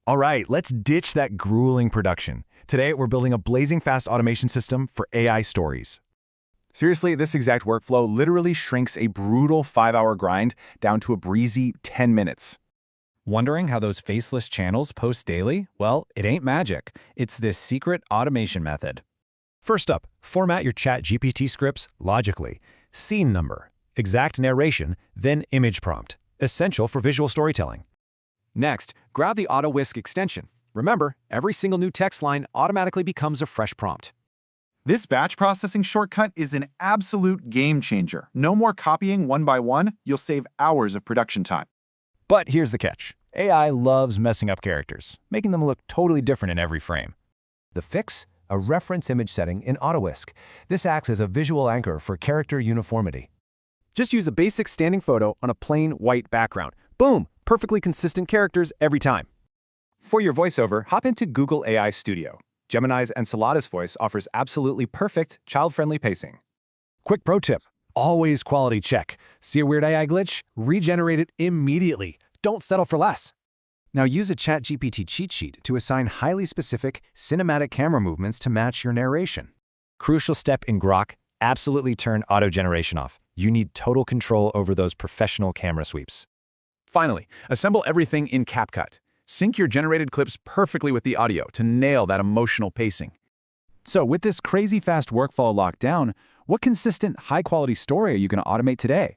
All right, let's ditch that grueling production. Today, we're building a blazing fast automation system for AI stories. Seriously, this exact workflow literally shrinks a brutal 5-hour grind down to a breezy 10 minutes. Wondering how those faceless channels post daily? Well, it ain't magic. It's this secret automation method. First up, format your ChatGPT scripts logically. Scene number, exact narration, then image prompt. Essential for visual storytelling. Next, grab the Auto Whisk extension. Remember, every single new text line automatically becomes a fresh prompt. This batch processing shortcut is an absolute game changer. No more copying one by one, you'll save hours of production time. But here's the catch. AI loves messing up characters, making them look totally different in every frame. The fix? A reference image setting in Auto Whisk. This acts as a visual anchor for character uniformity. Just use a basic standing photo on a plain white background. Boom! Perfectly consistent characters every time. For your voiceover, hop into Google AI Studio. Gemini's Enceladus voice offers absolutely perfect, child-friendly pacing. Quick pro tip, always quality check. See a weird AI glitch? Regenerate it immediately. Don't settle for less. Now use a ChatGPT cheat sheet to assign highly specific, cinematic camera movements to match your narration. Crucial step in Grok, absolutely turn auto-generation off. You need total control over those professional camera sweeps. Finally, assemble everything in CapCut. Sync your generated clips perfectly with the audio to nail that emotional pacing. So with this crazy fast workflow locked down, what consistent, high-quality story are you going to automate today?